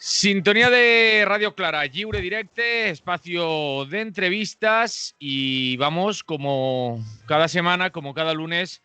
Sintonía de Radio Clara, Lliure Directe, espacio de entrevistas y vamos como cada semana, como cada lunes,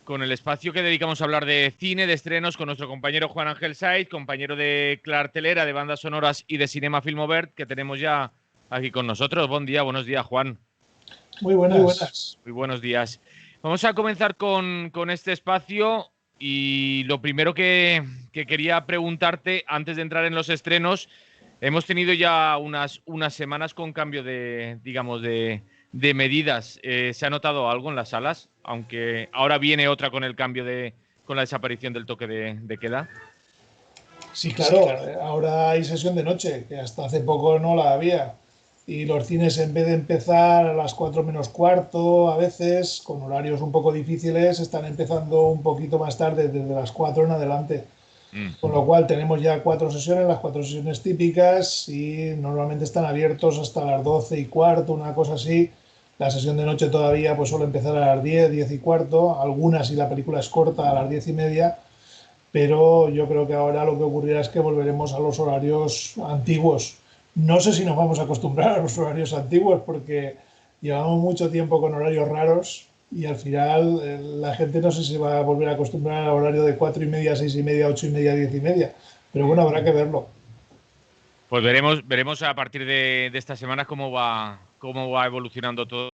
con el espacio que dedicamos a hablar de cine, de estrenos, con nuestro compañero Juan Ángel Saiz, compañero de Clartelera, de bandas sonoras y de Cinema Filmovert, que tenemos ya aquí con nosotros. Buen día, buenos días, Juan. Muy buenas. Muy buenos días. Vamos a comenzar con este espacio y lo primero que quería preguntarte antes de entrar en los estrenos, hemos tenido ya unas semanas con cambio de, digamos, de medidas. ¿Se ha notado algo en las salas? Aunque ahora viene otra con el cambio con la desaparición del toque de queda. Sí, claro, ahora hay sesión de noche, que hasta hace poco no la había. Y los cines, en vez de empezar a las 4 menos cuarto, a veces, con horarios un poco difíciles, están empezando un poquito más tarde, desde las 4 en adelante. Con lo cual tenemos ya 4 sesiones, las 4 sesiones típicas, y normalmente están abiertos hasta las 12 y cuarto, una cosa así. La sesión de noche todavía pues suele empezar a las 10, 10 y cuarto, algunas si la película es corta a las 10 y media, pero yo creo que ahora lo que ocurrirá es que volveremos a los horarios antiguos. No sé si nos vamos a acostumbrar a los horarios antiguos porque llevamos mucho tiempo con horarios raros y al final la gente no sé si va a volver a acostumbrar al horario de 4 y media, 6 y media, 8 y media, 10 y media. Pero bueno, habrá que verlo. Pues veremos a partir de esta semana cómo va evolucionando todo.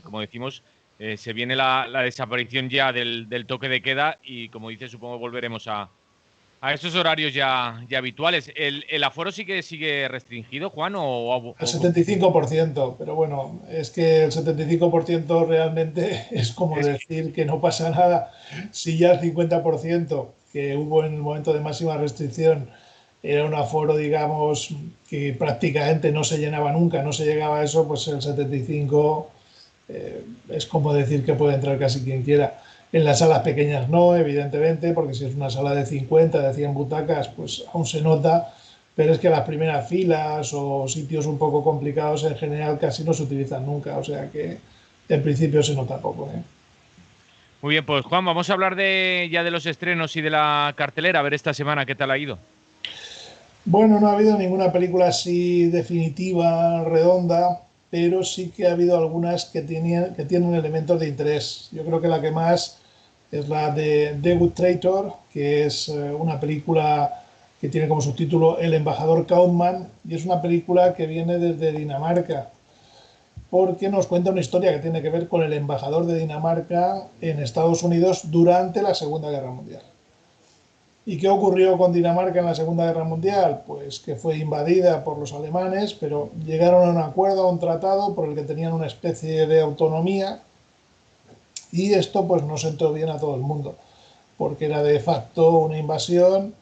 Como decimos, se viene la desaparición ya del toque de queda y, como dices, supongo volveremos a estos horarios ya habituales. ¿El aforo sí que sigue restringido, Juan? Al 75%, pero bueno, es que el 75% realmente es como decir que no pasa nada. Si ya el 50% que hubo en el momento de máxima restricción era un aforo, digamos, que prácticamente no se llenaba nunca, no se llegaba a eso, pues el 75% es como decir que puede entrar casi quien quiera. En las salas pequeñas no, evidentemente, porque si es una sala de 50, de 100 butacas, pues aún se nota, pero es que las primeras filas o sitios un poco complicados en general casi no se utilizan nunca, o sea que en principio se nota poco. Muy bien, pues Juan, vamos a hablar ya de los estrenos y de la cartelera, a ver esta semana qué tal ha ido. Bueno, no ha habido ninguna película así definitiva, redonda, pero sí que ha habido algunas que tienen elementos de interés. Yo creo que la que más es la de The Good Traitor, que es una película que tiene como subtítulo El embajador Kaufman, y es una película que viene desde Dinamarca, porque nos cuenta una historia que tiene que ver con el embajador de Dinamarca en Estados Unidos durante la Segunda Guerra Mundial. ¿Y qué ocurrió con Dinamarca en la Segunda Guerra Mundial? Pues que fue invadida por los alemanes, pero llegaron a un acuerdo, a un tratado por el que tenían una especie de autonomía, y esto pues no sentó bien a todo el mundo, porque era de facto una invasión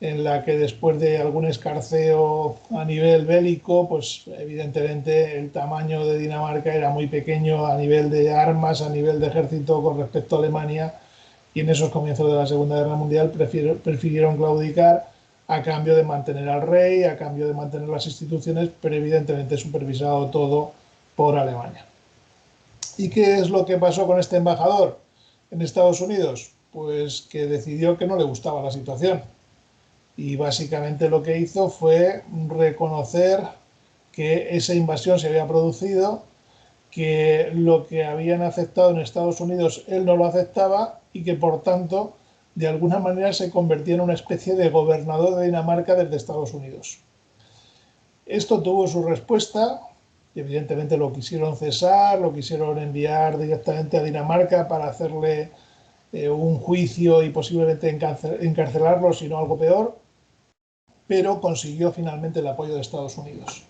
en la que después de algún escarceo a nivel bélico, pues evidentemente el tamaño de Dinamarca era muy pequeño a nivel de armas, a nivel de ejército con respecto a Alemania, y en esos comienzos de la Segunda Guerra Mundial prefirieron claudicar a cambio de mantener al rey, a cambio de mantener las instituciones, pero evidentemente supervisado todo por Alemania. ¿Y qué es lo que pasó con este embajador en Estados Unidos? Pues que decidió que no le gustaba la situación y básicamente lo que hizo fue reconocer que esa invasión se había producido, que lo que habían aceptado en Estados Unidos él no lo aceptaba y que por tanto de alguna manera se convertía en una especie de gobernador de Dinamarca desde Estados Unidos. Esto tuvo su respuesta, y evidentemente lo quisieron cesar, lo quisieron enviar directamente a Dinamarca para hacerle un juicio y posiblemente encarcelarlo, si no algo peor, pero consiguió finalmente el apoyo de Estados Unidos.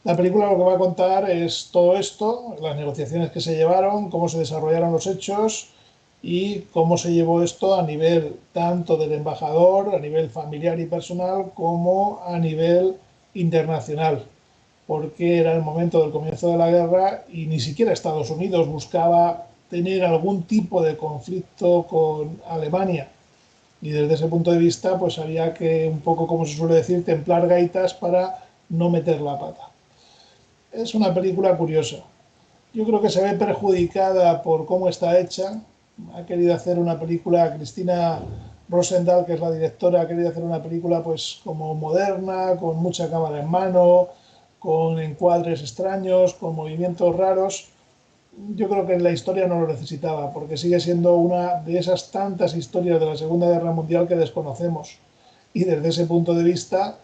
La película lo que va a contar es todo esto, las negociaciones que se llevaron, cómo se desarrollaron los hechos y cómo se llevó esto a nivel tanto del embajador, a nivel familiar y personal, como a nivel internacional, porque era el momento del comienzo de la guerra y ni siquiera Estados Unidos buscaba tener algún tipo de conflicto con Alemania. Y desde ese punto de vista, pues había que, un poco como se suele decir, templar gaitas para no meter la pata. Es una película curiosa. Yo creo que se ve perjudicada por cómo está hecha. Ha querido hacer una película Cristina Rosendahl, que es la directora, ha querido hacer una película pues como moderna, con mucha cámara en mano, con encuadres extraños, con movimientos raros. Yo creo que la historia no lo necesitaba, porque sigue siendo una de esas tantas historias de la Segunda Guerra Mundial que desconocemos. Y desde ese punto de vista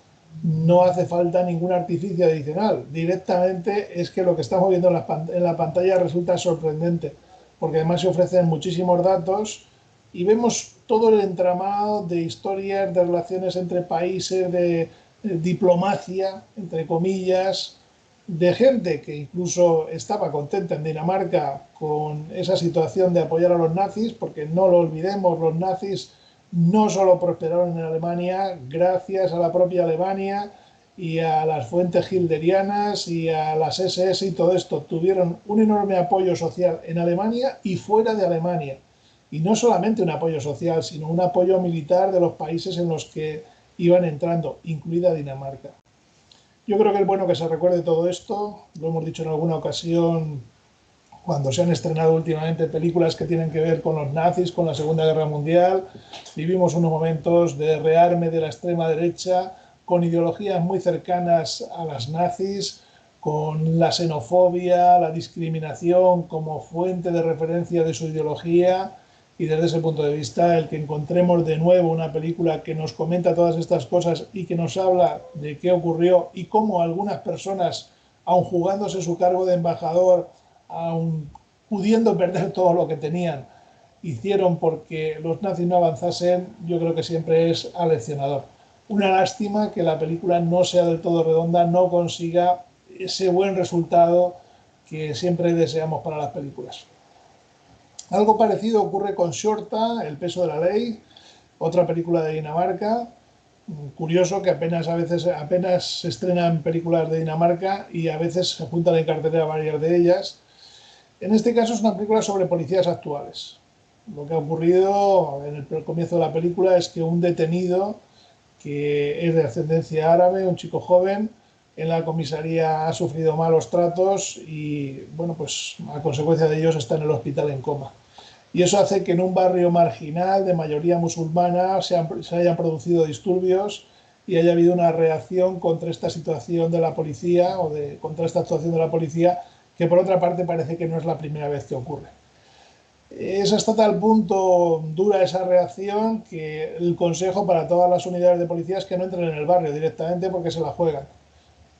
no hace falta ningún artificio adicional. Directamente es que lo que estamos viendo en la pantalla resulta sorprendente, porque además se ofrecen muchísimos datos y vemos todo el entramado de historias, de relaciones entre países, de diplomacia, entre comillas, de gente que incluso estaba contenta en Dinamarca con esa situación de apoyar a los nazis, porque no lo olvidemos, los nazis no solo prosperaron en Alemania, gracias a la propia Alemania y a las fuentes hilderianas y a las SS y todo esto, tuvieron un enorme apoyo social en Alemania y fuera de Alemania. Y no solamente un apoyo social, sino un apoyo militar de los países en los que iban entrando, incluida Dinamarca. Yo creo que es bueno que se recuerde todo esto, lo hemos dicho en alguna ocasión cuando se han estrenado últimamente películas que tienen que ver con los nazis, con la Segunda Guerra Mundial. Vivimos unos momentos de rearme de la extrema derecha, con ideologías muy cercanas a las nazis, con la xenofobia, la discriminación como fuente de referencia de su ideología. Y desde ese punto de vista, el que encontremos de nuevo una película que nos comenta todas estas cosas y que nos habla de qué ocurrió y cómo algunas personas, aun jugándose su cargo de embajador, aun pudiendo perder todo lo que tenían, hicieron porque los nazis no avanzasen, yo creo que siempre es aleccionador. Una lástima que la película no sea del todo redonda, no consiga ese buen resultado que siempre deseamos para las películas. Algo parecido ocurre con Shorta, El peso de la ley, otra película de Dinamarca. Curioso que apenas se estrenan películas de Dinamarca y a veces se juntan en cartelera varias de ellas. En este caso es una película sobre policías actuales. Lo que ha ocurrido en el comienzo de la película es que un detenido que es de ascendencia árabe, un chico joven, en la comisaría ha sufrido malos tratos y, bueno, pues a consecuencia de ellos está en el hospital en coma. Y eso hace que en un barrio marginal de mayoría musulmana se hayan producido disturbios y haya habido una reacción contra esta situación de la policía contra esta actuación de la policía, que por otra parte parece que no es la primera vez que ocurre. Es hasta tal punto dura esa reacción que el consejo para todas las unidades de policía es que no entren en el barrio directamente porque se la juegan.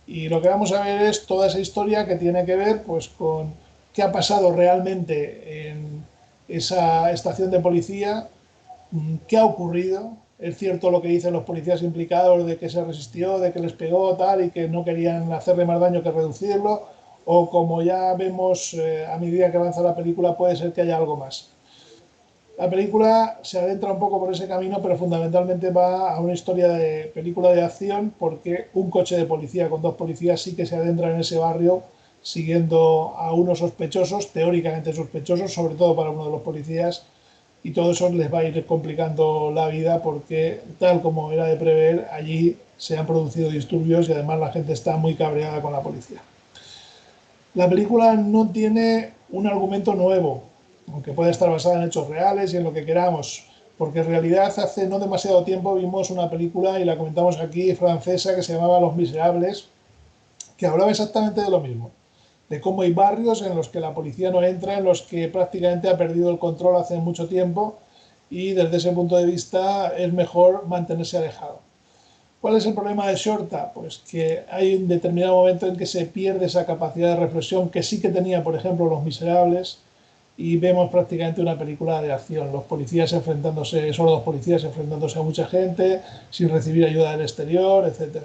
Y lo que vamos a ver es toda esa historia que tiene que ver pues, con qué ha pasado realmente en esa estación de policía, qué ha ocurrido. Es cierto lo que dicen los policías implicados de que se resistió, de que les pegó tal y que no querían hacerle más daño que reducirlo, o como ya vemos a medida que avanza la película puede ser que haya algo más. La película se adentra un poco por ese camino, pero fundamentalmente va a una historia de película de acción porque un coche de policía con dos policías sí que se adentra en ese barrio siguiendo a unos sospechosos, teóricamente sospechosos, sobre todo para uno de los policías, y todo eso les va a ir complicando la vida porque, tal como era de prever, allí se han producido disturbios y además la gente está muy cabreada con la policía. La película no tiene un argumento nuevo, aunque puede estar basada en hechos reales y en lo que queramos, porque en realidad hace no demasiado tiempo vimos una película, y la comentamos aquí, francesa, que se llamaba Los Miserables, que hablaba exactamente de lo mismo, de cómo hay barrios en los que la policía no entra, en los que prácticamente ha perdido el control hace mucho tiempo y desde ese punto de vista es mejor mantenerse alejado. ¿Cuál es el problema de Shorta? Pues que hay un determinado momento en que se pierde esa capacidad de reflexión que sí que tenía, por ejemplo, Los Miserables, y vemos prácticamente una película de acción. Los policías enfrentándose, solo dos policías enfrentándose a mucha gente, sin recibir ayuda del exterior, etc.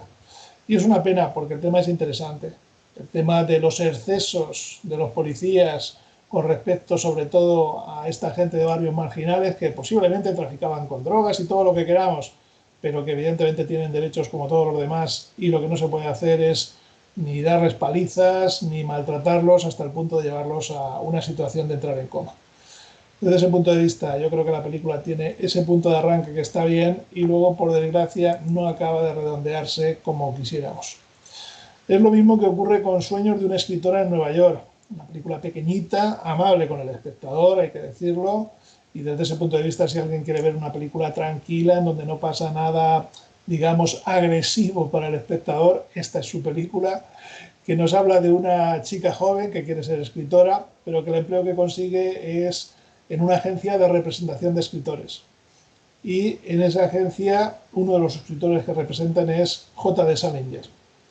Y es una pena porque el tema es interesante. El tema de los excesos de los policías con respecto sobre todo a esta gente de barrios marginales que posiblemente traficaban con drogas y todo lo que queramos, pero que evidentemente tienen derechos como todos los demás, y lo que no se puede hacer es ni darles palizas ni maltratarlos hasta el punto de llevarlos a una situación de entrar en coma. Desde ese punto de vista, yo creo que la película tiene ese punto de arranque que está bien y luego, por desgracia, no acaba de redondearse como quisiéramos. Es lo mismo que ocurre con Sueños de una escritora en Nueva York, una película pequeñita, amable con el espectador, hay que decirlo, y desde ese punto de vista, si alguien quiere ver una película tranquila, en donde no pasa nada, digamos, agresivo para el espectador, esta es su película, que nos habla de una chica joven que quiere ser escritora, pero que el empleo que consigue es en una agencia de representación de escritores. Y en esa agencia uno de los escritores que representan es J.D. Salinger,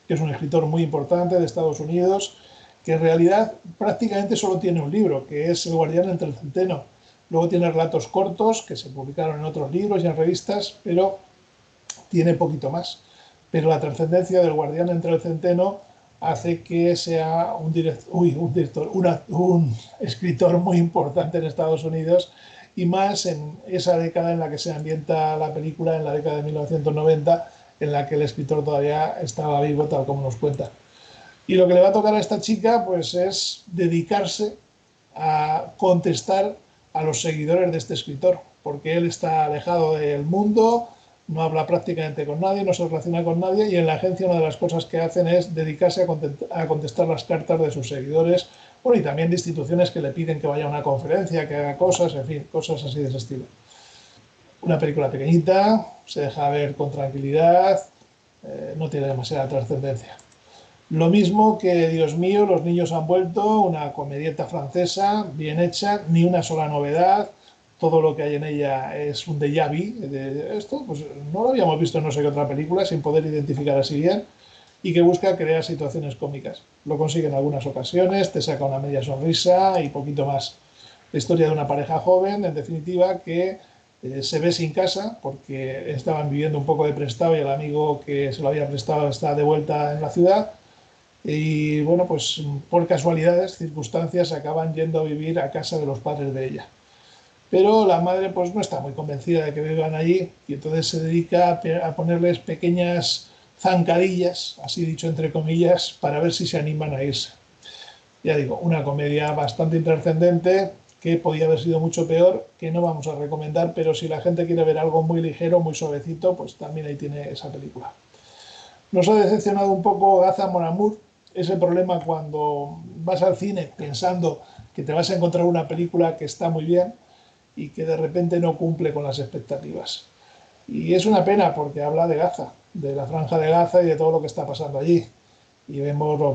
que es un escritor muy importante de Estados Unidos, que en realidad prácticamente solo tiene un libro, que es El guardián entre el centeno. Luego tiene relatos cortos que se publicaron en otros libros y en revistas, pero tiene poquito más. Pero la trascendencia del guardián entre el centeno hace que sea un escritor muy importante en Estados Unidos, y más en esa década en la que se ambienta la película, en la década de 1990, en la que el escritor todavía estaba vivo, tal como nos cuenta. Y lo que le va a tocar a esta chica pues es dedicarse a contestar a los seguidores de este escritor, porque él está alejado del mundo, no habla prácticamente con nadie, no se relaciona con nadie, y en la agencia una de las cosas que hacen es dedicarse a contestar las cartas de sus seguidores, bueno, y también de instituciones que le piden que vaya a una conferencia, que haga cosas, en fin, cosas así de ese estilo. Una película pequeñita, se deja ver con tranquilidad, no tiene demasiada trascendencia. Lo mismo que, Dios mío, los niños han vuelto, una comedieta francesa, bien hecha, ni una sola novedad, todo lo que hay en ella es un déjà vu, de esto pues no lo habíamos visto en no sé qué otra película, sin poder identificar así bien, y que busca crear situaciones cómicas. Lo consigue en algunas ocasiones, te saca una media sonrisa y poquito más. La historia de una pareja joven, en definitiva, que se ve sin casa porque estaban viviendo un poco de prestado y el amigo que se lo había prestado está de vuelta en la ciudad. Y bueno, pues por casualidades, circunstancias, acaban yendo a vivir a casa de los padres de ella. Pero la madre pues no está muy convencida de que vivan allí, y entonces se dedica a ponerles pequeñas zancadillas, así dicho entre comillas, para ver si se animan a irse. Ya digo, una comedia bastante intrascendente, que podía haber sido mucho peor, que no vamos a recomendar, pero si la gente quiere ver algo muy ligero, muy suavecito, pues también ahí tiene esa película. Nos ha decepcionado un poco Gaza Mon Amour, ese problema cuando vas al cine pensando que te vas a encontrar una película que está muy bien y que de repente no cumple con las expectativas. Y es una pena porque habla de Gaza, de la franja de Gaza y de todo lo que está pasando allí. Y vemos los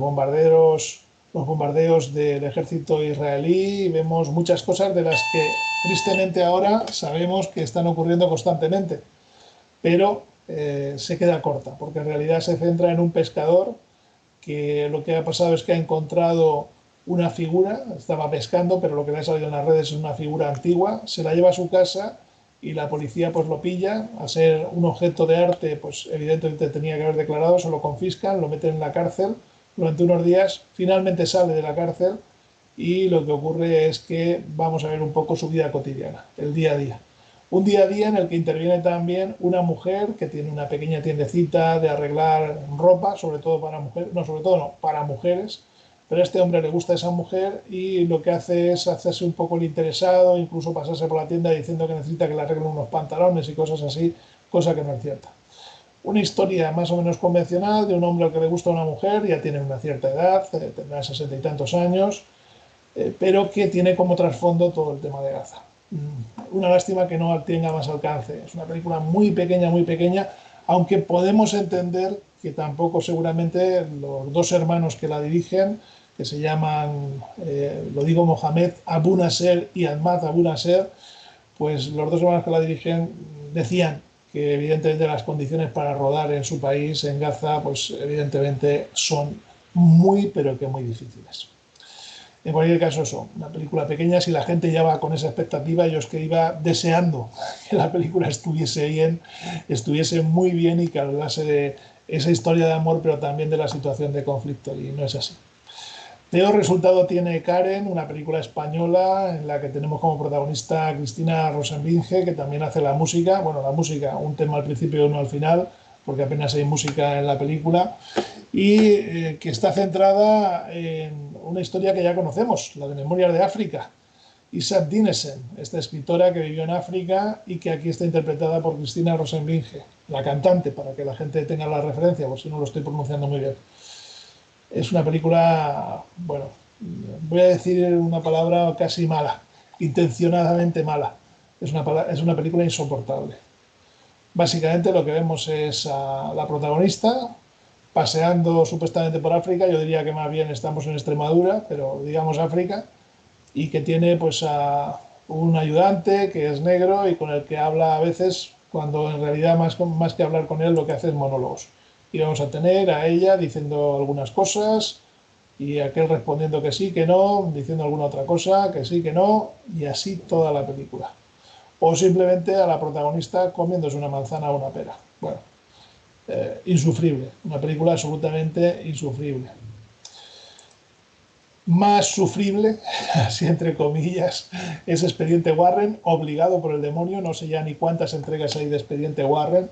bombardeos del ejército israelí, y vemos muchas cosas de las que tristemente ahora sabemos que están ocurriendo constantemente. Pero se queda corta, porque en realidad se centra en un pescador que lo que ha pasado es que ha encontrado una figura, estaba pescando, pero lo que le ha salido en las redes es una figura antigua, se la lleva a su casa y la policía pues lo pilla, a ser un objeto de arte, pues evidentemente tenía que haber declarado, se lo confiscan, lo meten en la cárcel durante unos días, finalmente sale de la cárcel y lo que ocurre es que vamos a ver un poco su vida cotidiana, el día a día. Un día a día en el que interviene también una mujer que tiene una pequeña tiendecita de arreglar ropa, sobre todo para mujeres, no, sobre todo no, para mujeres, pero a este hombre le gusta esa mujer y lo que hace es hacerse un poco el interesado, incluso pasarse por la tienda diciendo que necesita que le arreglen unos pantalones y cosas así, cosa que no es cierta. Una historia más o menos convencional de un hombre al que le gusta una mujer, ya tiene una cierta edad, tendrá 60 y tantos años, pero que tiene como trasfondo todo el tema de Gaza. Una lástima que no tenga más alcance. Es una película muy pequeña, aunque podemos entender que tampoco seguramente los dos hermanos que la dirigen, que se llaman, lo digo, Mohamed Abu Nasser y Ahmad Abu Nasser, pues los dos hermanos que la dirigen decían que evidentemente las condiciones para rodar en su país, en Gaza, pues evidentemente son muy, pero que muy difíciles. En cualquier caso, eso, una película pequeña, si la gente ya va con esa expectativa, yo es que iba deseando que la película estuviese bien, estuviese muy bien y que hablase de esa historia de amor, pero también de la situación de conflicto, y no es así. Peor resultado tiene Karen, una película española en la que tenemos como protagonista a Cristina Rosenbinge, que también hace la música, bueno, la música, un tema al principio y uno al final, porque apenas hay música en la película, y que está centrada en una historia que ya conocemos, la de Memorias de África. Isaac Dinesen, esta escritora que vivió en África y que aquí está interpretada por Cristina Rosenbinge, la cantante, para que la gente tenga la referencia, por si no lo estoy pronunciando muy bien. Es una película, bueno, voy a decir una palabra casi mala, intencionadamente mala, es una película insoportable. Básicamente lo que vemos es a la protagonista paseando supuestamente por África, yo diría que más bien estamos en Extremadura, pero digamos África, y que tiene pues a un ayudante que es negro y con el que habla a veces, cuando en realidad más que hablar con él lo que hace es monólogos. Y vamos a tener a ella diciendo algunas cosas y aquel respondiendo que sí, que no, diciendo alguna otra cosa, que sí, que no, y así toda la película. O simplemente a la protagonista comiéndose una manzana o una pera. Bueno, insufrible, una película absolutamente insufrible. Más sufrible, así entre comillas, es Expediente Warren, obligado por el demonio, no sé ya ni cuántas entregas hay de Expediente Warren.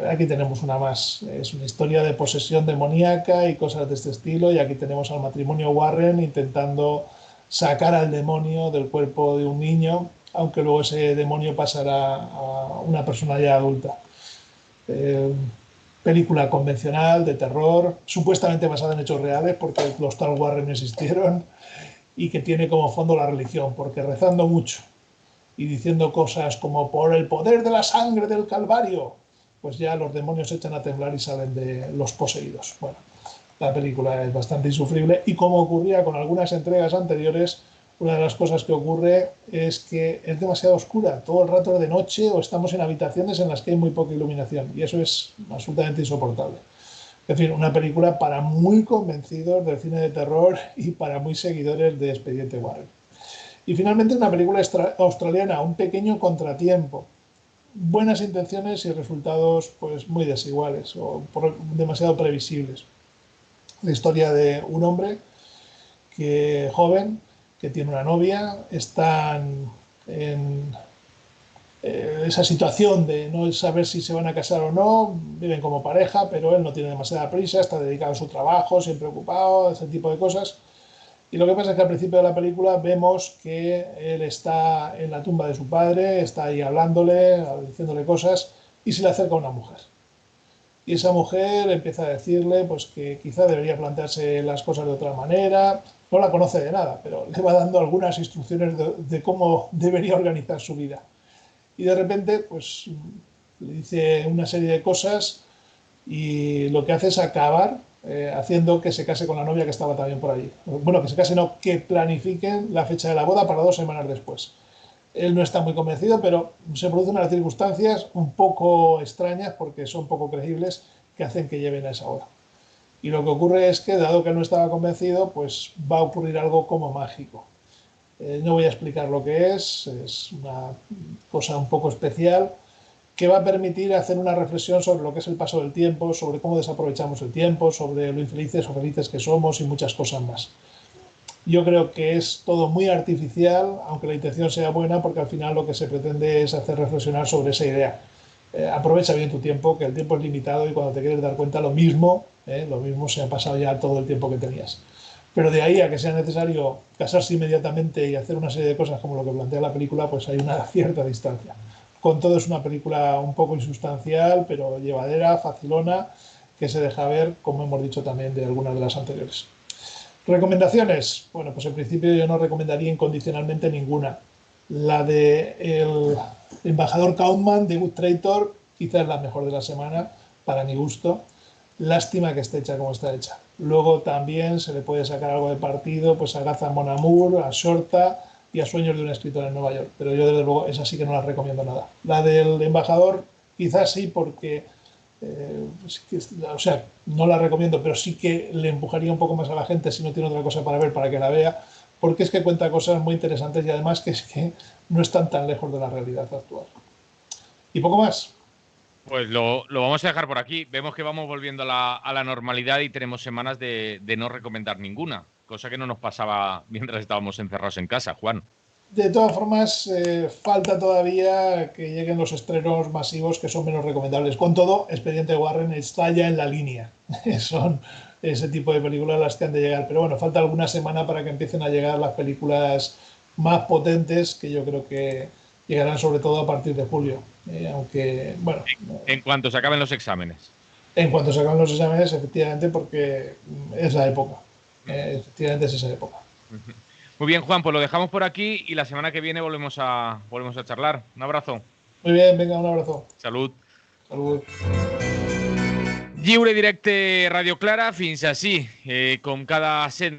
Aquí tenemos una más, es una historia de posesión demoníaca y cosas de este estilo, y aquí tenemos al matrimonio Warren intentando sacar al demonio del cuerpo de un niño, aunque luego ese demonio pasará a una persona ya adulta. Eh, Película convencional de terror, supuestamente basada en hechos reales, porque los tal Warren existieron, y que tiene como fondo la religión, porque rezando mucho y diciendo cosas como por el poder de la sangre del Calvario, pues ya los demonios se echan a temblar y salen de los poseídos. Bueno, la película es bastante insufrible y, como ocurría con algunas entregas anteriores, una de las cosas que ocurre es que es demasiado oscura, todo el rato de noche, o estamos en habitaciones en las que hay muy poca iluminación, y eso es absolutamente insoportable. En fin, una película para muy convencidos del cine de terror y para muy seguidores de Expediente Warren. Y finalmente una película australiana, Un pequeño contratiempo. Buenas intenciones y resultados pues muy desiguales o demasiado previsibles. La historia de un hombre joven que tiene una novia, están en esa situación de no saber si se van a casar o no, viven como pareja, pero él no tiene demasiada prisa, está dedicado a su trabajo, siempre ocupado, ese tipo de cosas. Y lo que pasa es que al principio de la película vemos que él está en la tumba de su padre, está ahí hablándole, diciéndole cosas, y se le acerca una mujer. Y esa mujer empieza a decirle pues, que quizá debería plantearse las cosas de otra manera. No la conoce de nada, pero le va dando algunas instrucciones de cómo debería organizar su vida. Y de repente pues, le dice una serie de cosas y lo que hace es acabar haciendo que se case con la novia que estaba también por allí. Bueno, que se case, no, que planifiquen la fecha de la boda para 2 semanas después. Él no está muy convencido, pero se producen unas circunstancias un poco extrañas, porque son poco creíbles, que hacen que lleven a esa hora. Y lo que ocurre es que, dado que él no estaba convencido, pues va a ocurrir algo como mágico. No voy a explicar lo que es una cosa un poco especial, que va a permitir hacer una reflexión sobre lo que es el paso del tiempo, sobre cómo desaprovechamos el tiempo, sobre lo infelices o felices que somos y muchas cosas más. Yo creo que es todo muy artificial, aunque la intención sea buena, porque al final lo que se pretende es hacer reflexionar sobre esa idea. Aprovecha bien tu tiempo, que el tiempo es limitado y cuando te quieres dar cuenta lo mismo se ha pasado ya todo el tiempo que tenías. Pero de ahí a que sea necesario casarse inmediatamente y hacer una serie de cosas como lo que plantea la película, pues hay una cierta distancia. Con todo es una película un poco insustancial, pero llevadera, facilona, que se deja ver, como hemos dicho también de algunas de las anteriores. ¿Recomendaciones? Bueno, pues en principio yo no recomendaría incondicionalmente ninguna. La de el embajador Kaufman de Good Traitor quizás es la mejor de la semana, para mi gusto. Lástima que esté hecha como está hecha. Luego también se le puede sacar algo de partido pues a Gaza Mon Amour, a Shorta y a Sueños de un escritor en Nueva York. Pero yo desde luego esa sí que no la recomiendo nada. La del embajador quizás sí, porque o sea, no la recomiendo, pero sí que le empujaría un poco más a la gente si no tiene otra cosa para ver, para que la vea, porque es que cuenta cosas muy interesantes y además que es que no están tan lejos de la realidad actual. Y poco más. Pues lo vamos a dejar por aquí. Vemos que vamos volviendo a la normalidad y tenemos semanas de no recomendar ninguna, cosa que no nos pasaba mientras estábamos encerrados en casa, Juan. De todas formas, falta todavía que lleguen los estrenos masivos que son menos recomendables. Con todo, Expediente Warren está ya en la línea. Son ese tipo de películas las que han de llegar. Pero bueno, falta alguna semana para que empiecen a llegar las películas más potentes, que yo creo que llegarán sobre todo a partir de julio. Aunque, bueno, En cuanto se acaben los exámenes. en cuanto se acaben los exámenes, efectivamente, porque es la época. Efectivamente es esa época. Muy bien, Juan, pues lo dejamos por aquí y la semana que viene volvemos a charlar. Un abrazo. Muy bien, venga, un abrazo. Salut. Saludos. Lliure directe Radio Clara, fins així, com cada set